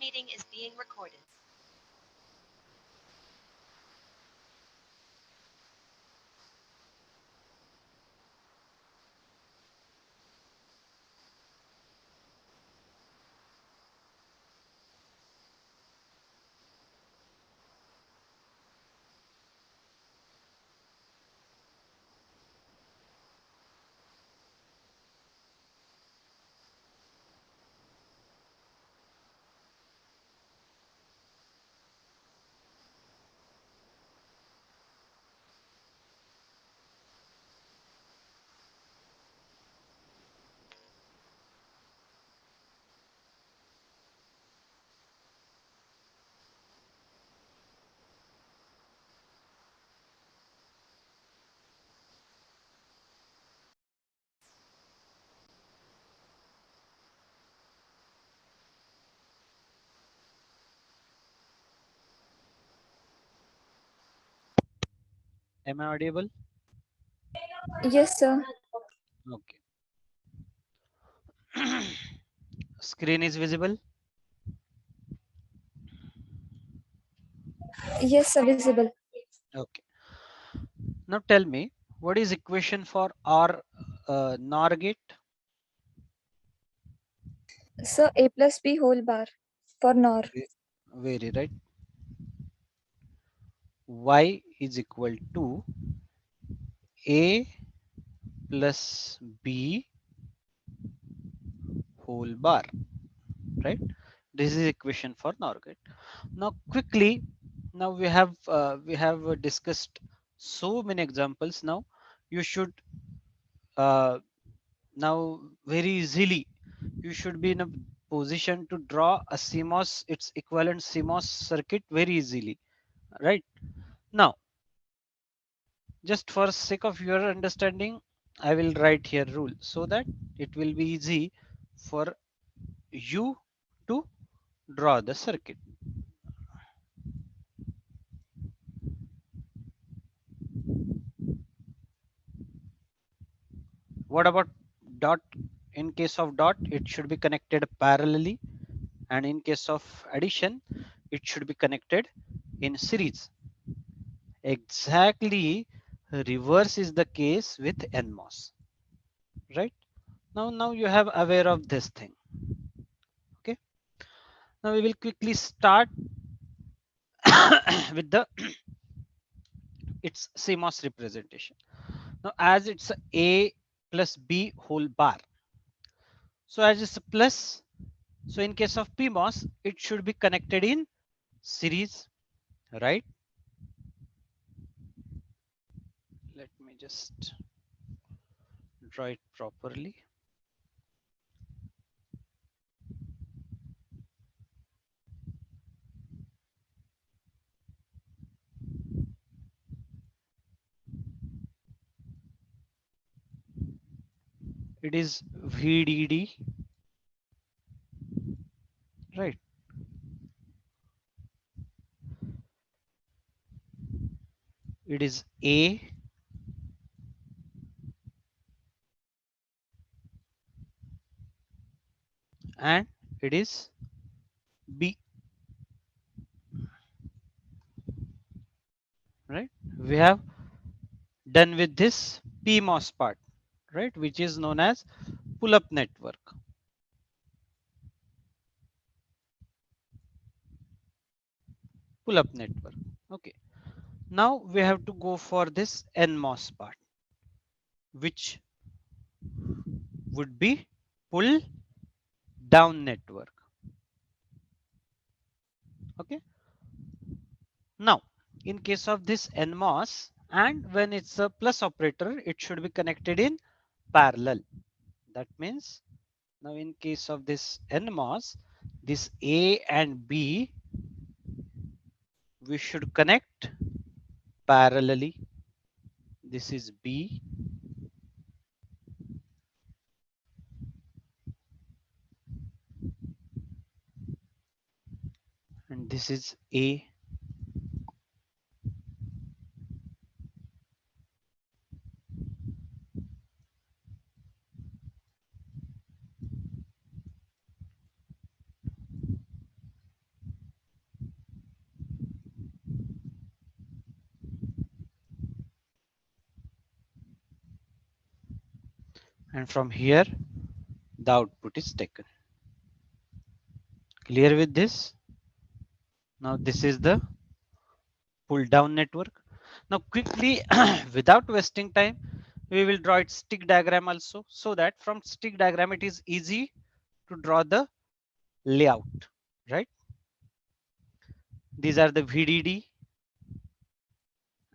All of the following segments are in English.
meeting is being recorded. Am I audible? Yes, sir. Okay. Screen is visible. Yes, sir, visible. Okay. Now tell me, what is equation for OR NOR gate? Sir, A plus B whole bar for NOR. Very right. Y is equal to A plus B whole bar, right? This is equation for NOR gate. Now quickly, now we have discussed so many examples. Now you should uh, now very easily you should be in a position to draw a CMOS, its equivalent CMOS circuit very easily, right? Now, just for sake of your understanding, I will write here rule so that it will be easy for you to draw the circuit. What about dot? In case of dot, it should be connected parallelly, and in case of addition, it should be connected in series. Exactly reverse is the case with NMOS, right? Now you have aware of this thing. Okay. Now we will quickly start with the its CMOS representation. Now as it's A plus B whole bar. So as it's a plus, so in case of PMOS, it should be connected in series, right? Let me just draw it properly. It is VDD, right? It is A and it is B, right? We have done with this PMOS part, right? Which is known as pull-up network. Pull-up network. Okay. Now we have to go for this NMOS part, which would be pull down network. Okay. Now, in case of this NMOS, and when it's a plus operator, it should be connected in parallel. That means now in case of this NMOS, this A and B, we should connect parallelly. This is B and this is A. and from here the output is taken. Clear with this? Now this is the pull down network. Now quickly, without wasting time, we will draw its stick diagram also, so that from stick diagram it is easy to draw the layout, right? These are the VDD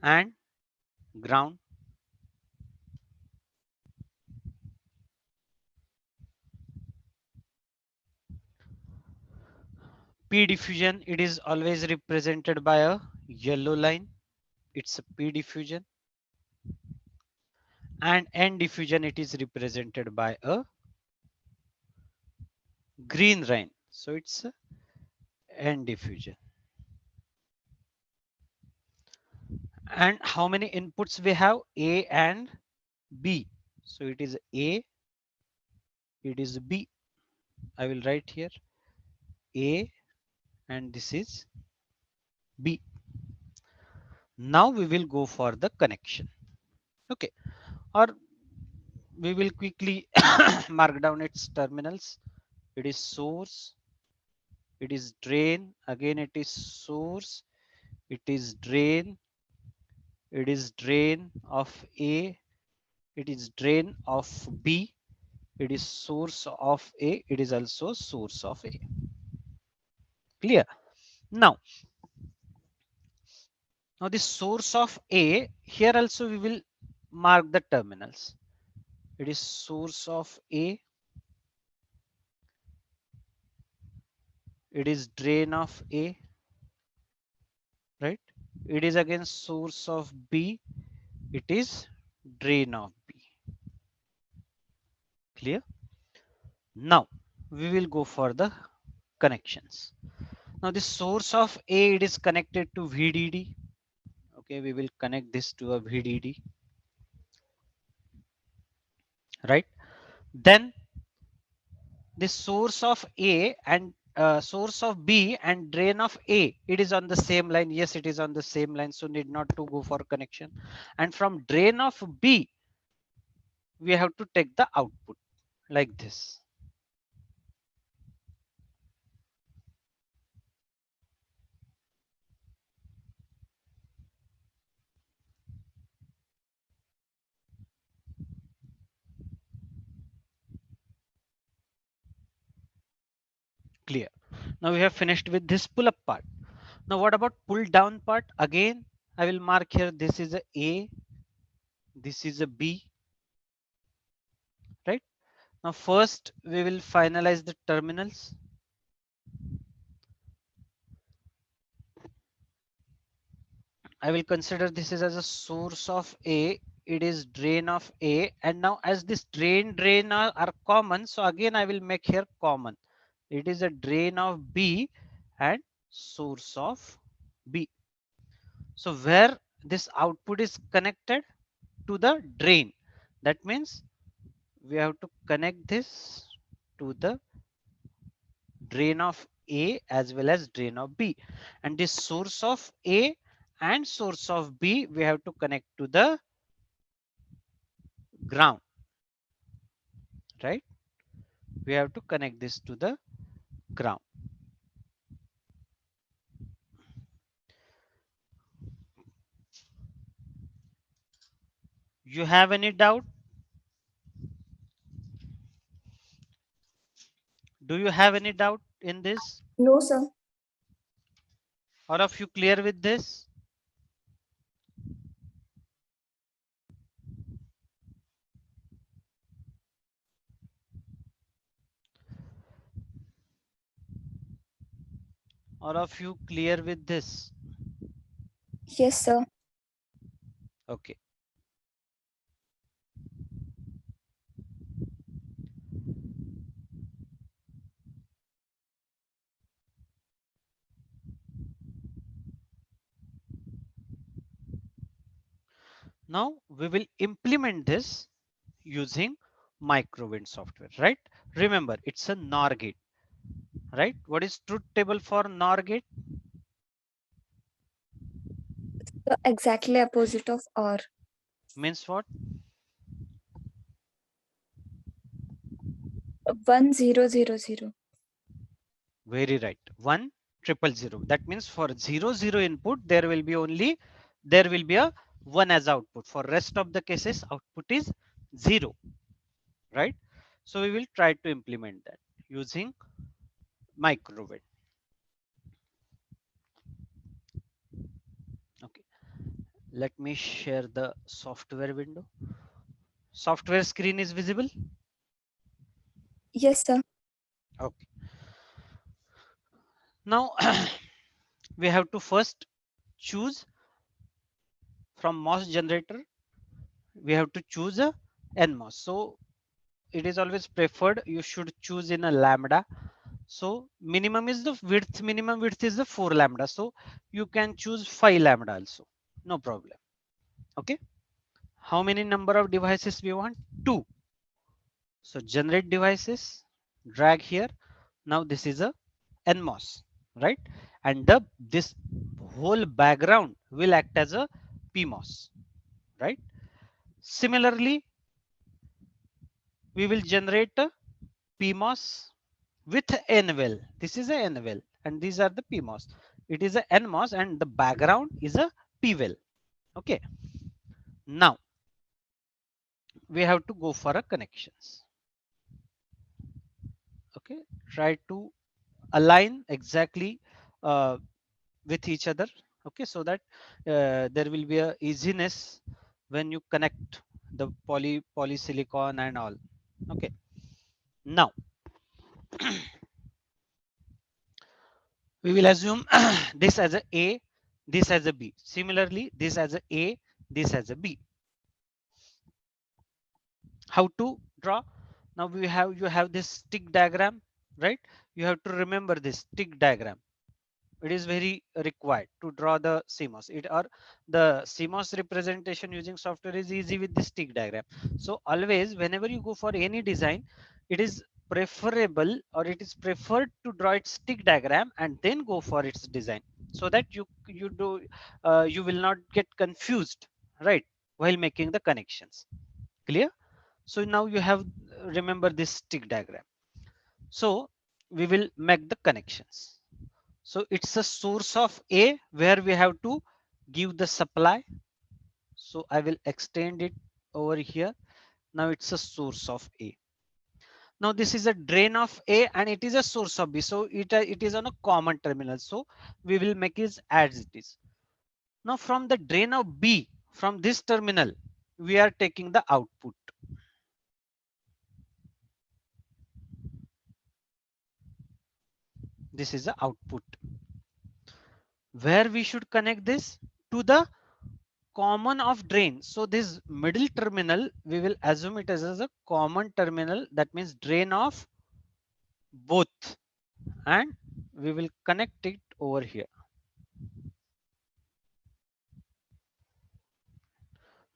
and ground. P diffusion, it is always represented by a yellow line. It's a P diffusion. And N diffusion, it is represented by a green line. So it's a N diffusion. And how many inputs we have? A and B. So it is A, it is B. I will write here A and this is B. Now we will go for the connection. Okay. Or we will quickly mark down its terminals. It is source, it is drain, again it is source, it is drain, it is drain of A, it is drain of B, it is source of A, it is also source of A. Clear? Now, now the source of A, here also we will mark the terminals. It is source of A, it is drain of A, right? It is again source of B, it is drain of B. Clear? Now we will go for the connections. Now the source of A, it is connected to VDD. Okay, we will connect this to a VDD, right? Then the source of A and source of B and drain of A, it is on the same line. Yes, it is on the same line, so need not to go for connection. And from drain of B, we have to take the output like this. Clear? Now we have finished with this pull up part. Now what about pull down part? Again, I will mark here, this is a, this is a B, right? Now first we will finalize the terminals. I will consider this is as a source of A, it is drain of A, and now as this drain are common, so again I will make here common. It is a drain of B and source of B. So where this output is connected to the drain, that means we have to connect this to the drain of A as well as drain of B, and this source of A and source of B we have to connect to the ground, right? We have to connect this to the ground. You have any doubt? Do you have any doubt in this? No, sir. All of you clear with this? All of you clear with this? Yes, sir. Okay. Now we will implement this using microwind software, right? Remember, it's a NOR gate, right? What is truth table for NOR gate? The exactly opposite of or. Means what? 1000. Very right. 1 0 0 0. That means for 0 0 input, there will be a 1 as output. For rest of the cases, output is 0. Right? So we will try to implement that using microwave. Okay. Let me share the software window. Software screen is visible. Yes, sir. Okay. Now we have to first choose from MOS generator. We have to choose a NMOS. So it is always preferred you should choose in a lambda. So minimum is the width, minimum width is the 4 lambda. So you can choose 5 lambda also. No problem. Okay. How many number of devices we want? 2. So generate devices, drag here. Now this is a NMOS, right? And this whole background will act as a PMOS, right? Similarly, we will generate a PMOS with NVEL. This is a NVEL and these are the PMOS. It is a NMOS and the background is a PVEL. Okay. Now we have to go for a connections. Okay. Try to align exactly uh, with each other. Okay. So that there will be a easiness when you connect the polysilicon and all. Okay. Now we will assume this as a, this as a B. Similarly, this as a, this as a B. How to draw? Now you have this stick diagram, right? You have to remember this stick diagram. It is very required to draw the CMOS. It or the CMOS representation using software is easy with the stick diagram. So always, whenever you go for any design, it is preferable or it is preferred to draw its stick diagram and then go for its design, so that you will not get confused, right, while making the connections. Clear? So now you have remember this stick diagram. So we will make the connections. So it's a source of A where we have to give the supply. So I will extend it over here. Now it's a source of A. Now this is a drain of A and it is a source of B. So it is on a common terminal. So we will make it as it is. Now from the drain of B, from this terminal, we are taking the output. This is the output. Where we should connect this? To the common of drain. So this middle terminal, we will assume it as a common terminal. That means drain of both. And we will connect it over here.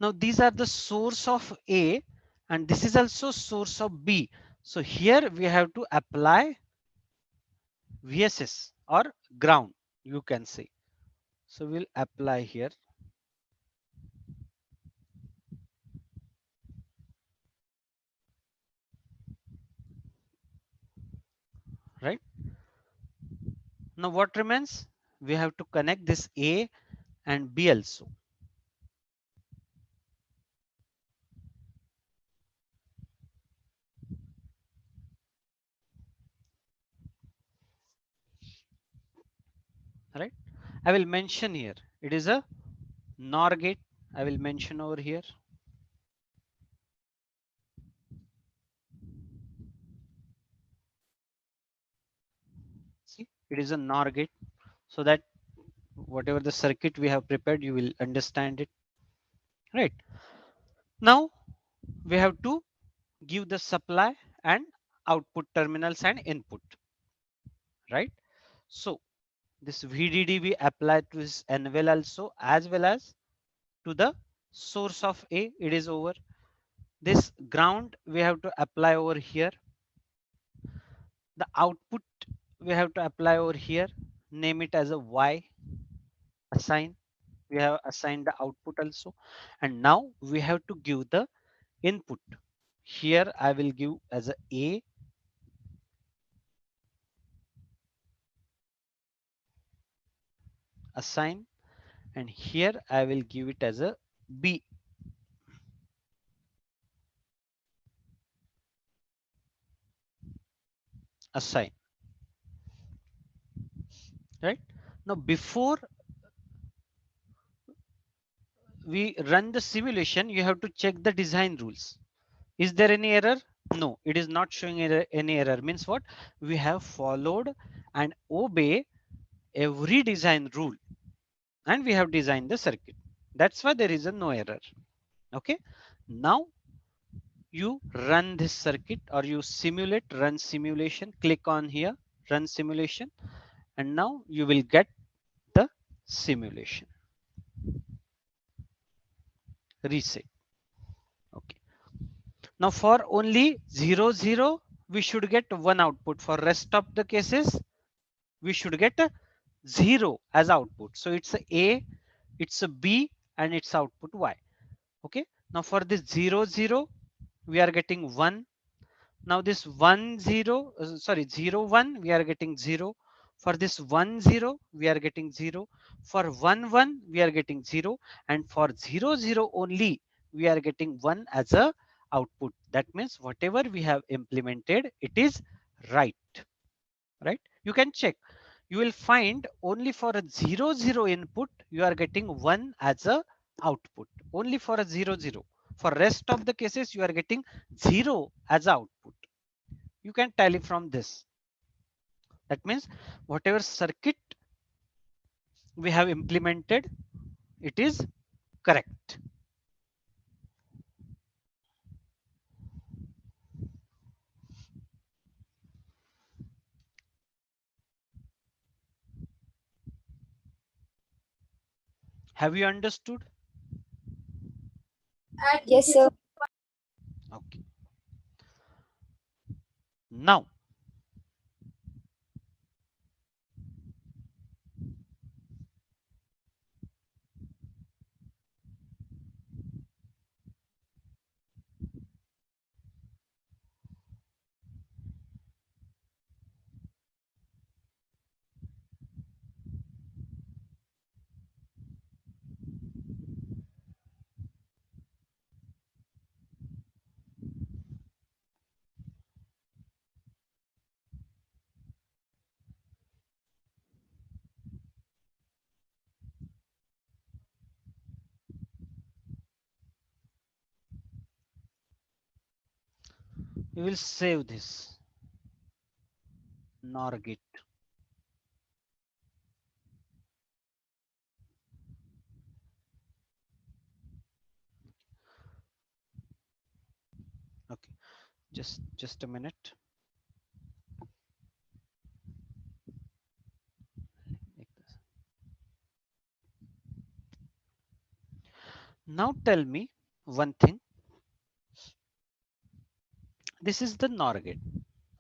Now these are the source of A and this is also source of B. So here we have to apply VSS or ground, you can say. So we'll apply here, right? Now what remains? We have to connect this A and B also. Right? I will mention here. It is a NOR gate. I will mention over here. See, it is a NOR gate, so that whatever the circuit we have prepared, you will understand it. Right? Now we have to give the supply and output terminals and input. Right? So this VDD we apply to this NVEL also, as well as to the source of A. It is over. This ground we have to apply over here. The output we have to apply over here. Name it as a Y. Assign. We have assigned the output also. And now we have to give the input. Here I will give as a A assign, and here I will give it as a B, assign, right? Now before we run the simulation, you have to check the design rules. Is there any error? No, it is not showing any error. Means what? We have followed and obey every design rule, and we have designed the circuit. That's why there is a no error. Okay. Now you run this circuit, or you simulate, run simulation, click on here, run simulation, and now you will get the simulation. Reset. Okay. Now for only 0 0, we should get one output. For rest of the cases, we should get a 0 as output. So it's a, it's a B, and its output Y. Okay. Now for this 0 0, we are getting 1. Now this 1 0, sorry, 0 1, we are getting 0. For this 1 0, we are getting 0. For 1 1, we are getting 0. And for 0 0 only, we are getting 1 as a output. That means whatever we have implemented, it is right. Right? You can check. You will find only for a 0 0 input, you are getting 1 as a output. Only for a 0 0. For rest of the cases, you are getting 0 as output. You can tally from this. That means whatever circuit we have implemented, it is correct. Have you understood? Yes, sir. Okay. Now we will save this NOR gate. Okay. Just a minute. Like this. Now tell me one thing. This is the NOR gate.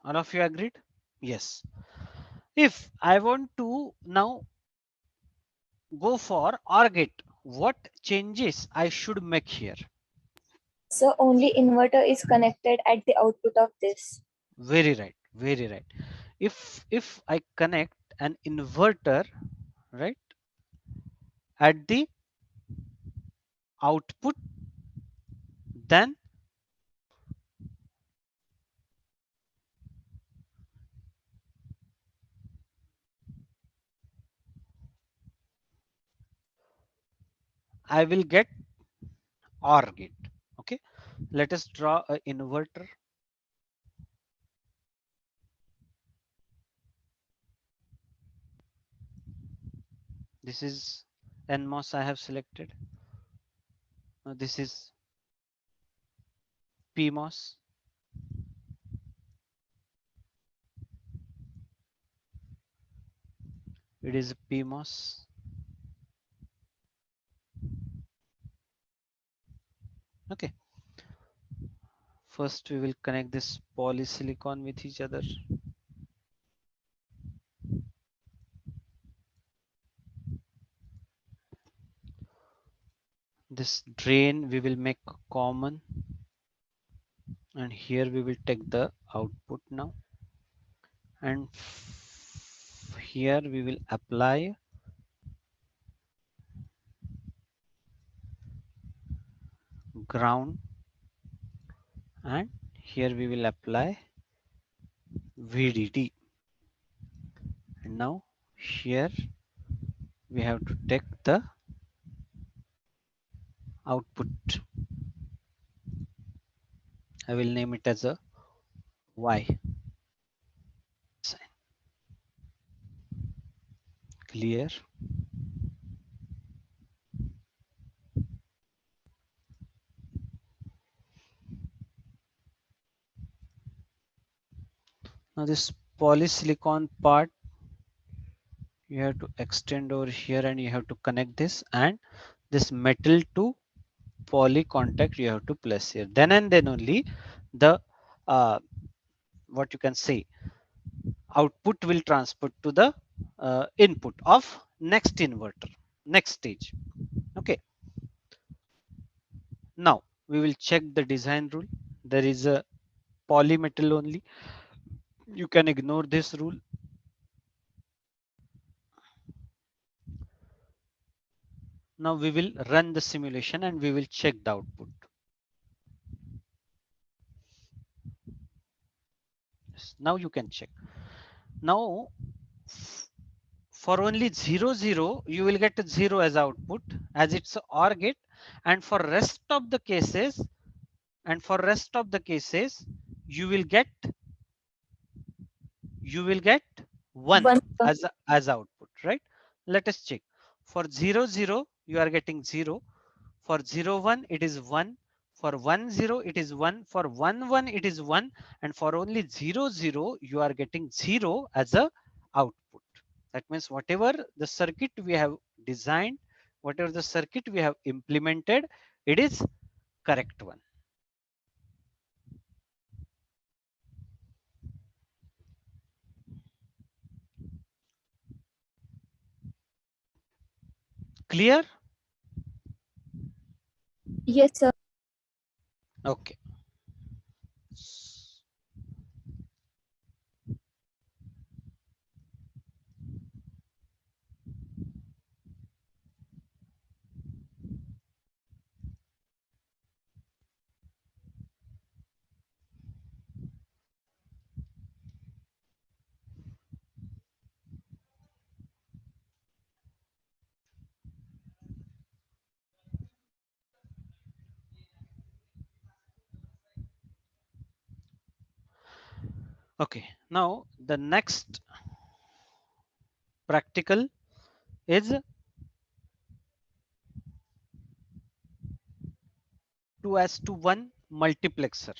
All of you agreed? Yes. If I want to now go for OR gate, what changes I should make here? So only inverter is connected at the output of this. Very right. Very right. If I connect an inverter, right, at the output, then I will get OR gate. Okay. Let us draw an inverter. This is NMOS I have selected. Now this is PMOS. It is PMOS. Okay. First we will connect this polysilicon with each other. This drain we will make common, and here we will take the output now, and here we will apply ground, and here we will apply VDD. And now here we have to take the output. I will name it as a Y sign. Clear. Now this polysilicon part you have to extend over here, and you have to connect this, and this metal to poly contact you have to place here. Then and then only the what you can say output will transfer to the input of next inverter, next stage. Okay, now we will check the design rule. There is a polymetal only, you can ignore this rule. Now we will run the simulation and we will check the output. Yes, now you can check. Now for only 0 0 you will get 0 as output, as it's a OR gate, and for rest of the cases, you will get 1 One. as output, right? Let us check. For 0 0 you are getting 0, for 0 1 it is 1, for 1 0 it is 1, for 1 1 it is 1, and for only 0 0 you are getting 0 as a output. That means whatever the circuit we have designed, whatever the circuit we have implemented, it is correct one. Clear? Yes, sir. Okay. Okay. Now the next practical is 2 to 1 multiplexer.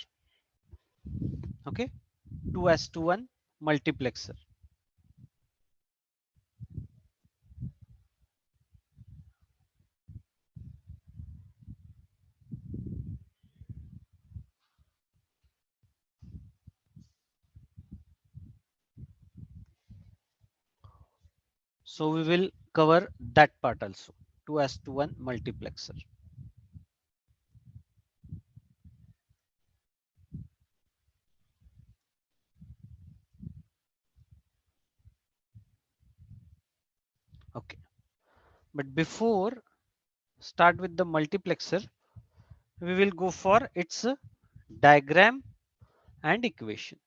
Okay, 2 to 1 multiplexer. So we will cover that part also. 2 to 1 multiplexer. Okay, but before start with the multiplexer, we will go for its diagram and equation.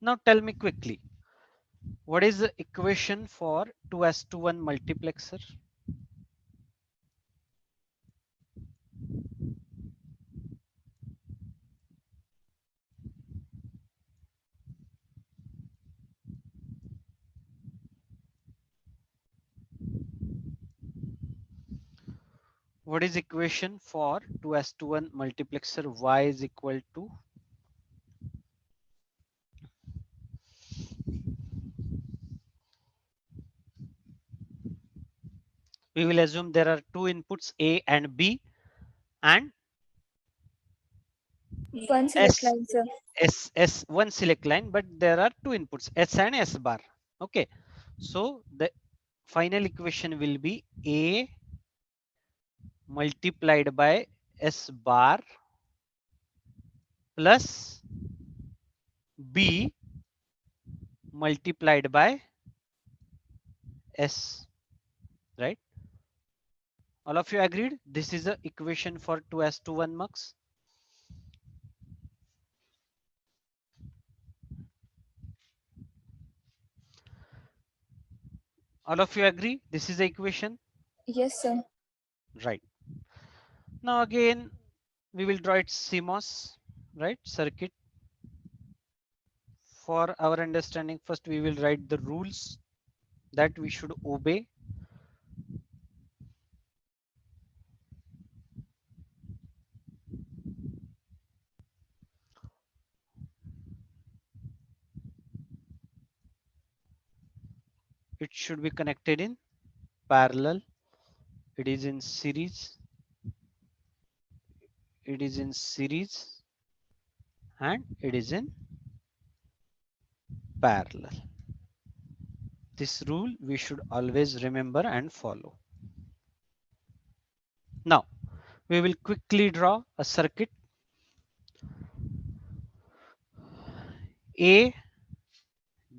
Now tell me quickly, what is the equation for 2 to 1 multiplexer? What is equation for 2 to 1 multiplexer? Y is equal to, we will assume there are two inputs A and B, and One select S line, sir. one select line, but there are two inputs S and S bar. Okay, so the final equation will be A multiplied by S bar plus B multiplied by S, right? All of you agreed? This is the equation for 2s to 1 mux. All of you agree? This is the equation, Yes, sir. right? Now again, we will draw its CMOS, right? Circuit. For our understanding, first we will write the rules that we should obey. It should be connected in parallel. It is in series. It is in series and it is in parallel. This rule we should always remember and follow. Now we will quickly draw a circuit A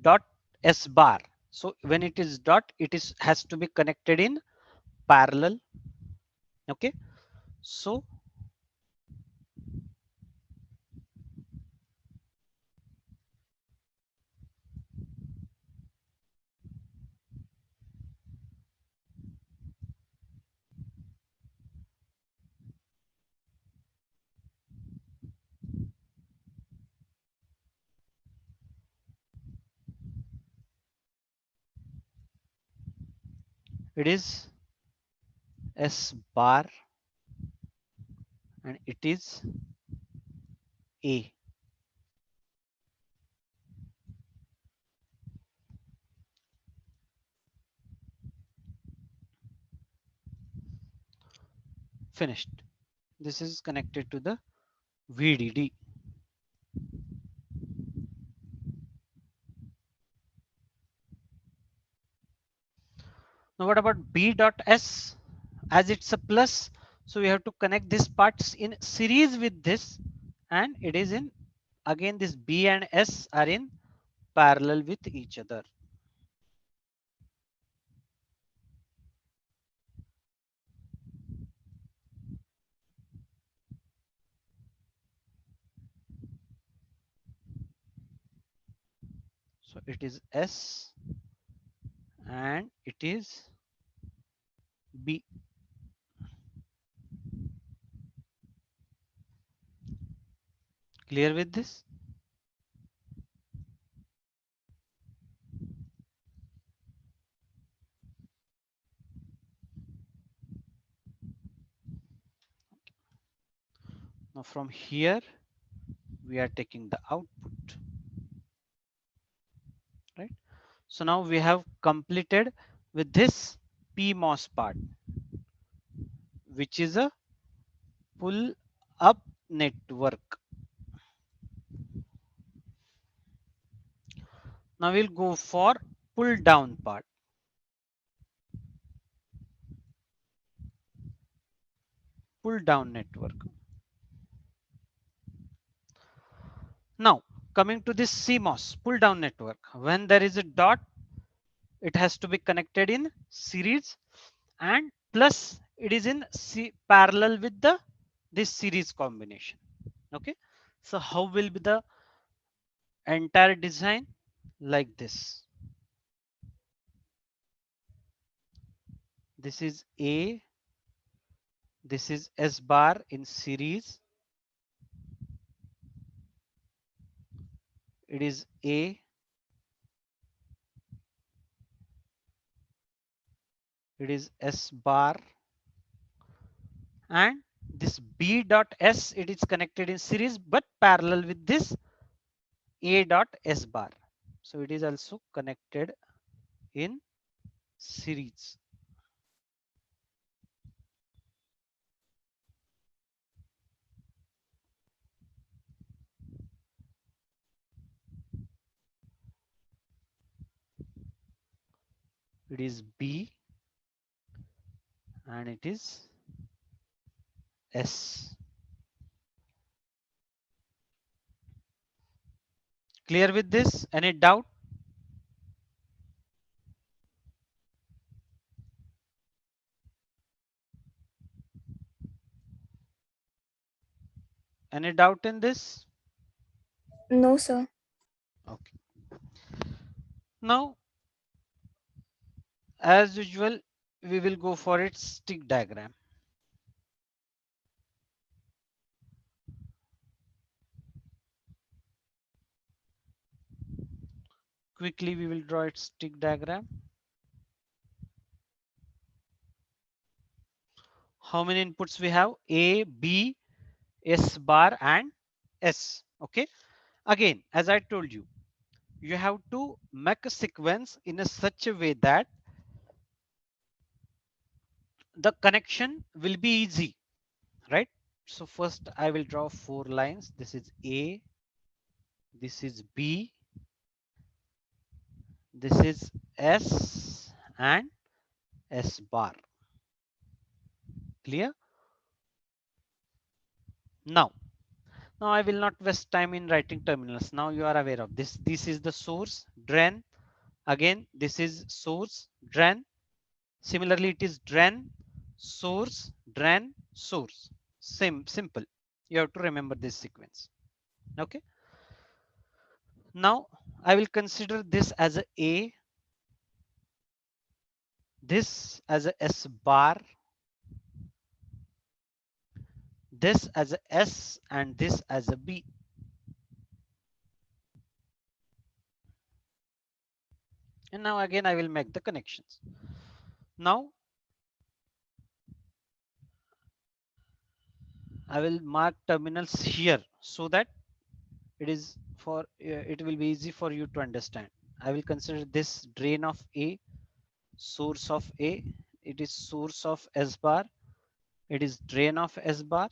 dot S bar. So when it is dot, it is has to be connected in parallel. Okay. So it is S bar and it is A. Finished. This is connected to the VDD. Now what about B dot S? As it's a plus, so we have to connect these parts in series with this, and it is in, again this B and S are in parallel with each other. So it is S and it is B. Clear with this? Now from here we are taking the output, right? So now we have completed with this PMOS part, which is a pull up network. Now we'll go for pull down part. Pull down network. Now coming to this CMOS pull down network, when there is a dot, it has to be connected in series, and plus it is in parallel with the this series combination. Okay, so how will be the entire design? Like this. This is A, this is S bar in series, it is A, it is S bar, and this B dot S, it is connected in series but parallel with this A dot S bar. So it is also connected in series. It is B and it is S. Clear with this? Any doubt? Any doubt in this? No, sir. Okay. Now, as usual, we will go for its stick diagram. Quickly, we will draw its stick diagram. How many inputs we have? A, B, S bar and S. Okay. Again, as I told you, you have to make a sequence in a such a way that the connection will be easy, right? So first I will draw 4 lines. This is A, this is B, this is S and S bar. Clear? Now, now I will not waste time in writing terminals. Now you are aware of this. This is the source, drain. Again, this is source, drain. Similarly, it is drain, source, drain, source. Same, simple. You have to remember this sequence. Okay. Now I will consider this as a, this as a S bar, this as a S, and this as a B. And now again I will make the connections. Now I will mark terminals here so that it is for it will be easy for you to understand. I will consider this drain of A, source of A, it is source of S bar, it is drain of S bar,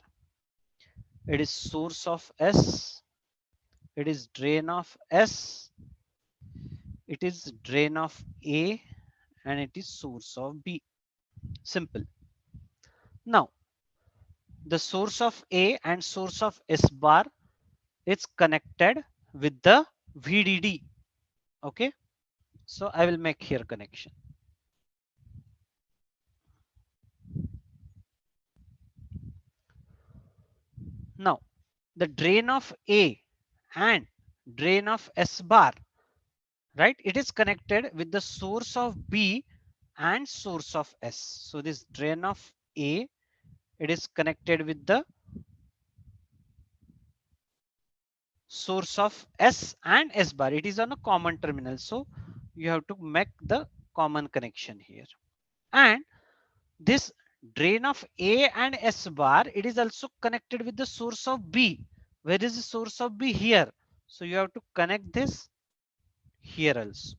it is source of S, it is drain of S, it is drain of A, and it is source of B. Simple. Now the source of A and source of S bar is connected with the VDD. Okay, so I will make here connection. Now the drain of A and drain of S bar, right? It is connected with the source of B and source of S. So this drain of A, it is connected with the source of S and S bar. It is on a common terminal. So you have to make the common connection here. And this drain of A and S bar, it is also connected with the source of B. Where is the source of B? Here. So you have to connect this here also.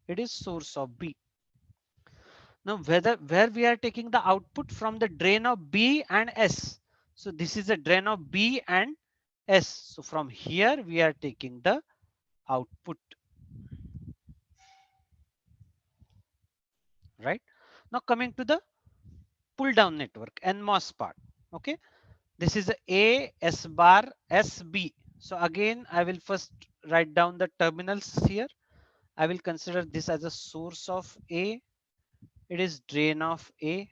It is source of B. Now where we are taking the output from the drain of B and S. So this is the drain of B and S. So from here we are taking the output, right? Now coming to the pull down network, NMOS part. Okay, this is A, S bar, SB. So again, I will first write down the terminals here. I will consider this as a source of A. It is drain of A.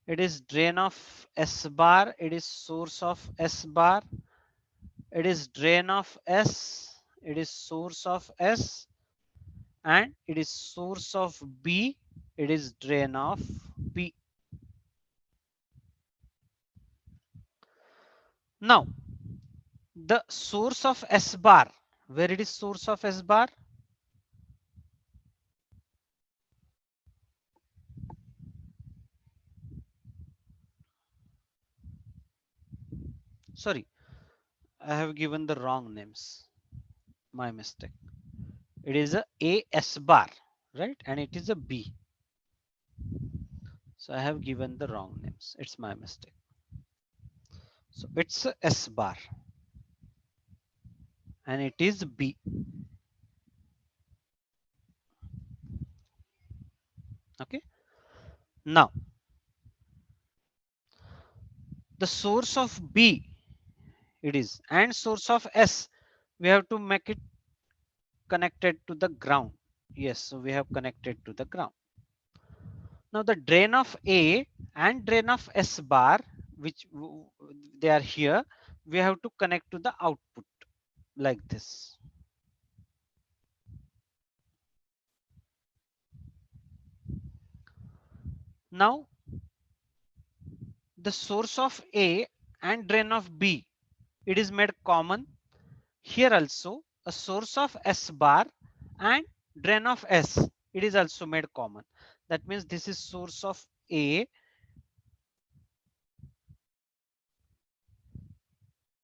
It is drain of S bar. It is source of S bar. It is drain of S. It is source of S. And it is source of B. It is drain of B. Now, the source of S bar, where it is source of S bar? Sorry, I have given the wrong names. My mistake. It is a S bar, right? And it is a B. So I have given the wrong names. It's my mistake. So it's a S bar and it is B. Okay. Now the source of B it is and source of S, we have to make it connected to the ground. Yes, so we have connected to the ground. Now the drain of A and drain of S bar, which they are here, we have to connect to the output like this. Now the source of A and drain of B, it is made common. Here also a source of S bar and drain of S, it is also made common. That means this is source of A,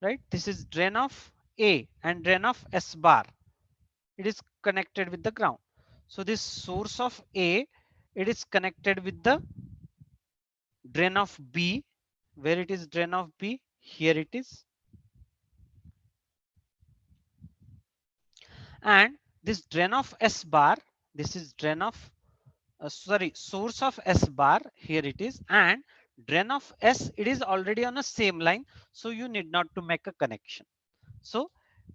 right? This is drain of A and drain of S bar. It is connected with the ground. So this source of A, it is connected with the drain of B. Where it is drain of B? Here it is. And this drain of S bar, this is drain of source of S bar, here it is, and drain of S, it is already on the same line, so you need not to make a connection. So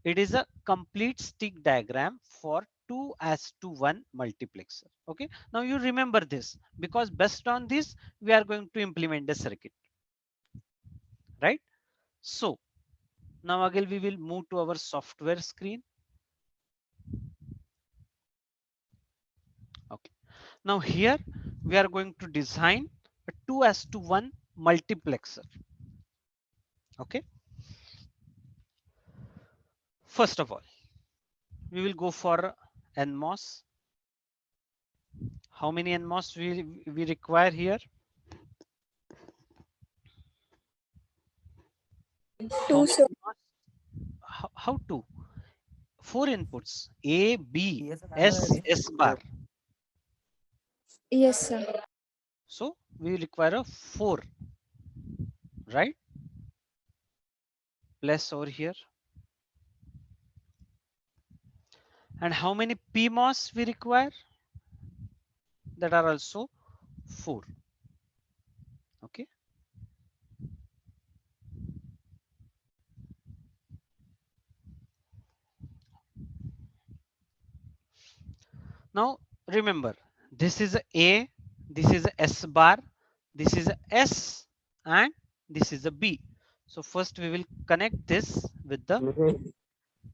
it is a complete stick diagram for 2:1 multiplexer. Okay, now you remember this, because based on this we are going to implement the circuit, right? So now again we will move to our software screen. Okay, now here we are going to design a 2:1 multiplexer. Okay, first of all we will go for NMOS. How many NMOS we require here? How Two, many sir. NMOS? How to? Four inputs: A, B, Yes, madam. S, S bar. Yes, sir. So we require a four, right? Plus over here. And how many PMOS we require? That are also four. Okay. Now remember, this is a, this is a S bar, this is a S, and this is a B. So first we will connect this with the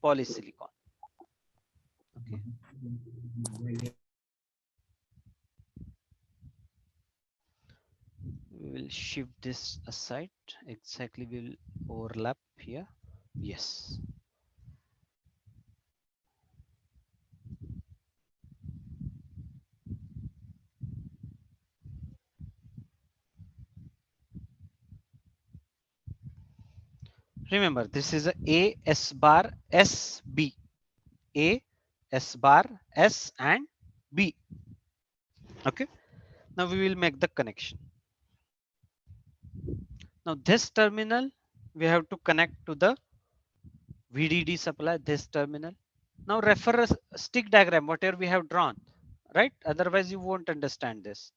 polysilicon. Okay. We will shift this aside. Exactly, we will overlap here. Yes. Remember, this is a S bar S B. A, S bar, S, and B. Okay. Now we will make the connection. Now this terminal we have to connect to the VDD supply, this terminal. Now refer a stick diagram, whatever we have drawn, right? Otherwise you won't understand this.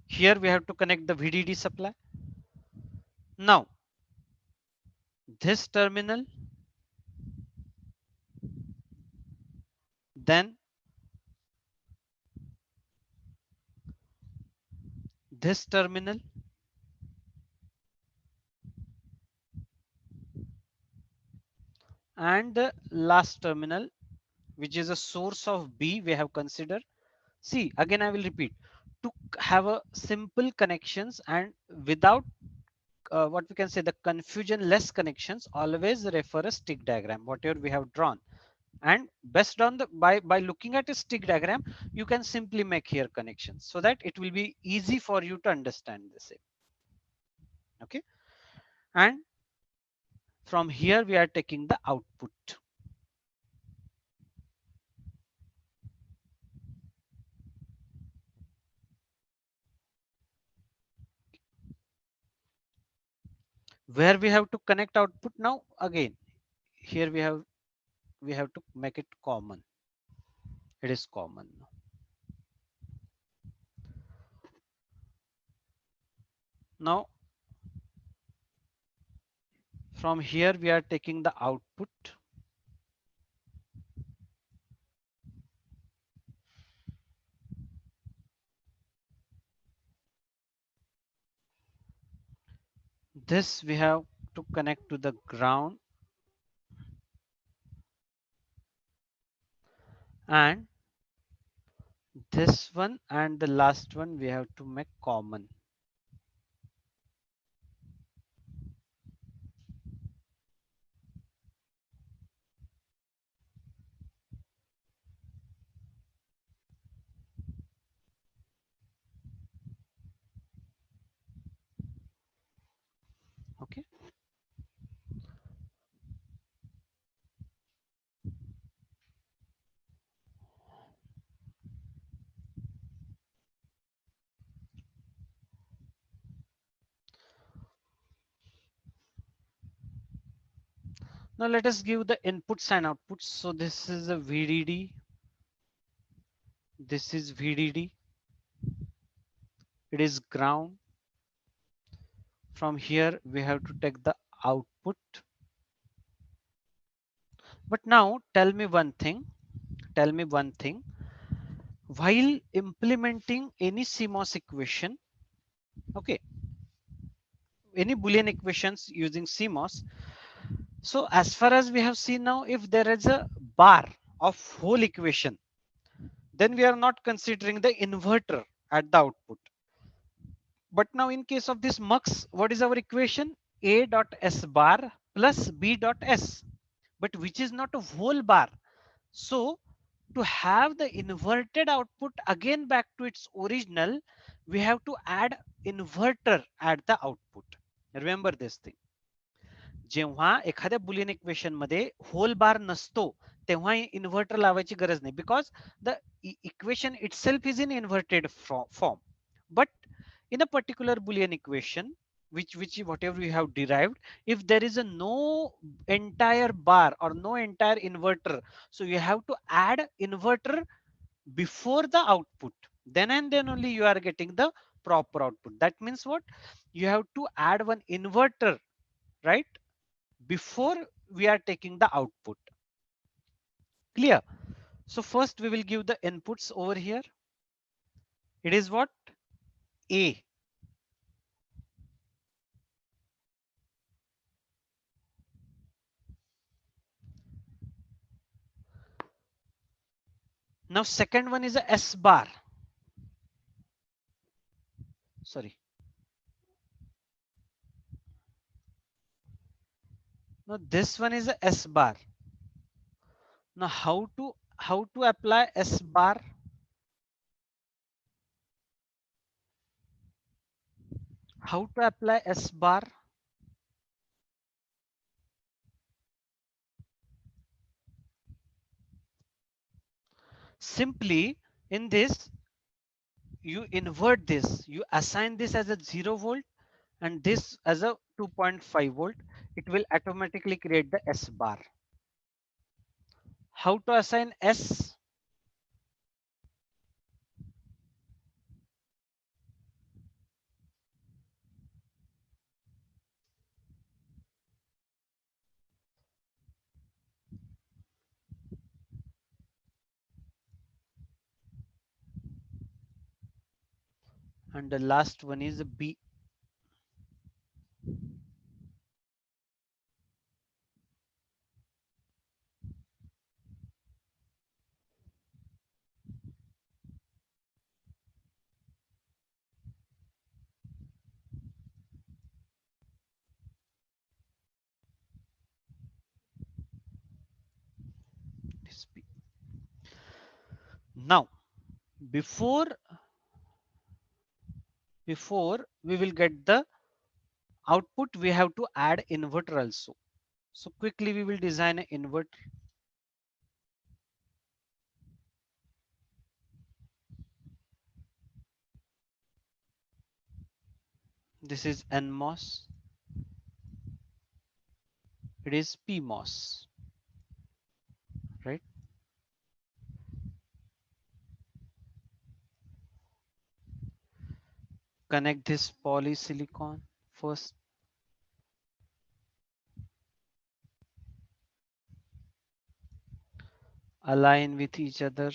Here we have to connect the VDD supply. Now this terminal, then this terminal, and the last terminal, which is a source of B we have considered. See, again I will repeat, to have a simple connections and without what we can say the confusion less connections, always refer a stick diagram whatever we have drawn, and based on the by looking at a stick diagram you can simply make here connections so that it will be easy for you to understand the same. Okay, and from here we are taking the output. Where we have to connect output? Now again here we have to make it common. It is common. Now from here we are taking the output. this we have to connect to the ground, and this one and the last one we have to make common. Okay. Now let us give the inputs and outputs. So this is a VDD. This is VDD. It is ground. From here we have to take the output. But now tell me one thing. Tell me one thing. While implementing any CMOS equation, okay, any Boolean equations using CMOS. So as far as we have seen now, if there is a bar of whole equation, then we are not considering the inverter at the output. But now in case of this mux, what is our equation? A dot S bar plus B dot S, but which is not a whole bar. So to have the inverted output again back to its original, we have to add inverter at the output. Remember this thing. जेव्हा एखाद्या Boolean equation मध्ये whole bar नसतो तेव्हा inverter लावायची गरज नाही because the equation itself is in inverted form but in a particular boolean equation which whatever you have derived if there is a no entire bar or no entire inverter so you have to add inverter before the output then and then only you are getting the proper output that means what you have to add one inverter right before we are taking the output. Clear? So first we will give the inputs over here. It is what? A. Now second one is a S bar. Sorry. Now this one is a S bar. Now how to apply S bar? How to apply S bar? Simply in this you invert this. You assign this as a 0 volt and this as a 2.5 volt. It will automatically create the S bar. How to assign S? And the last one is a B. This B. Now before we will get the output we have to add inverter also. So quickly we will design an inverter. This is NMOS. It is PMOS, right? Connect this polysilicon first. Align with each other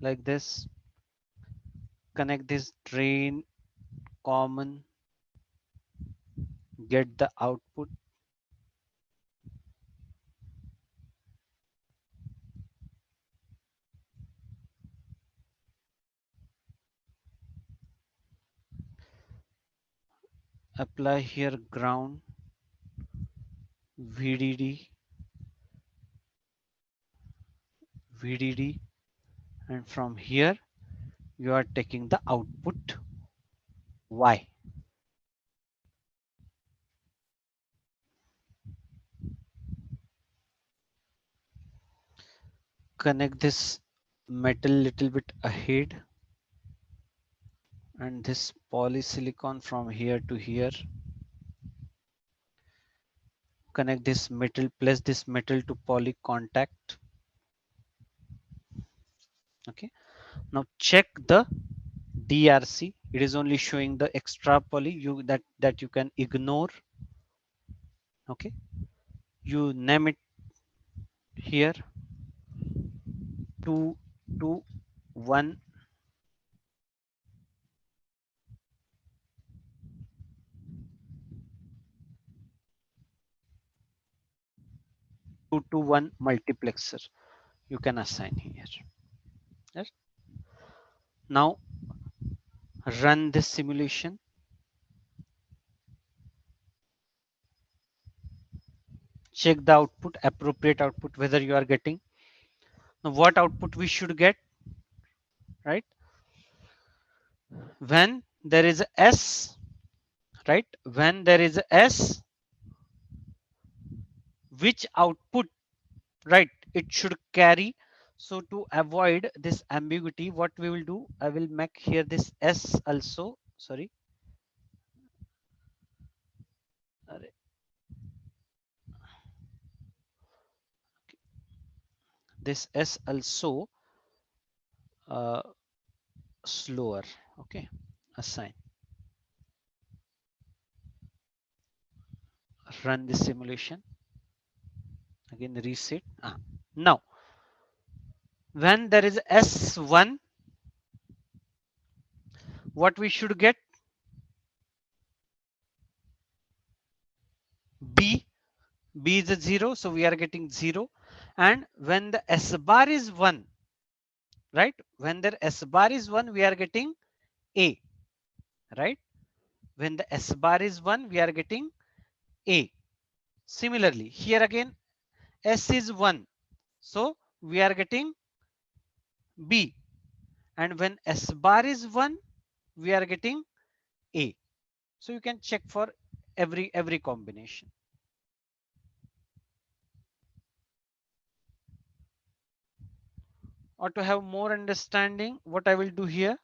like this. Connect this drain common get the output. Apply here ground VDD, VDD, and from here you are taking the output Y. Connect this metal little bit ahead and this polysilicon from here to here. Connect this metal, place this metal to poly contact. Okay, now check the DRC. It is only showing the extra poly that you can ignore. Okay, you name it here 221 221 multiplexer you can assign here. Yes. Now run this simulation. Check the output, appropriate output, whether you are getting. Now what output we should get, right? When there is a S, right? When there is a S, which output, right? It should carry. So to avoid this ambiguity, what we will do, I will make here this S also. Sorry. This S also uh, slower. Okay. Assign. Run the simulation. Again reset. Now when there is S1, what we should get? B. B is a 0, so we are getting 0. And when the S bar is 1, right? When the S bar is 1, we are getting A, right? When the S bar is 1, we are getting A. Similarly, here again, S is 1, so we are getting B. And when S bar is 1, we are getting A. So you can check for every combination. Or to have more understanding, what I will do here,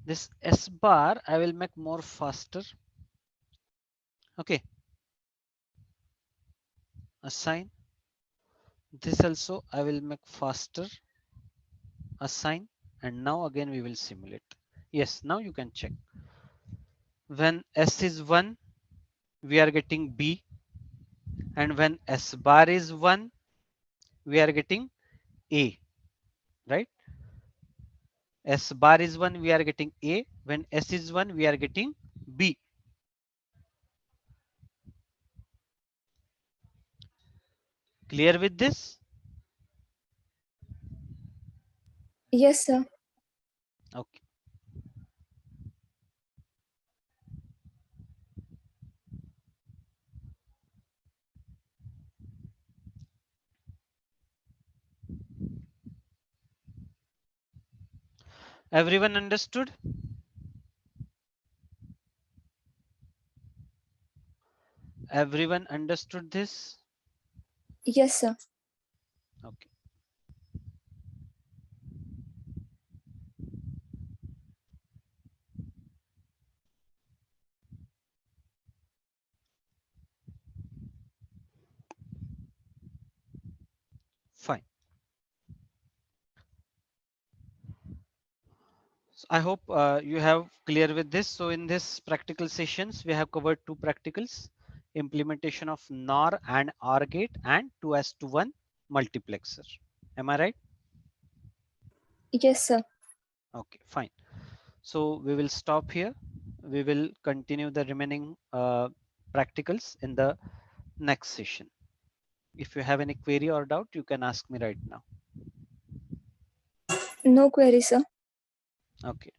this S bar I will make more faster. Okay, assign. This also I will make faster. Assign. And now again we will simulate. Yes, now you can check. When S is 1, we are getting B. And when S bar is 1, we are getting A, right? S bar is 1, we are getting A. When S is 1, we are getting B. Clear with this? Yes, sir. Okay. Everyone understood? Everyone understood this? Yes, sir. Okay. Fine. I hope you have clear with this. So in this practical sessions we have covered two practicals: implementation of NOR and OR gate and 2:1 multiplexer. Am I right? Yes, sir. Okay, fine. So we will stop here. We will continue the remaining practicals in the next session. If you have any query or doubt, you can ask me right now. No query, sir. Okay.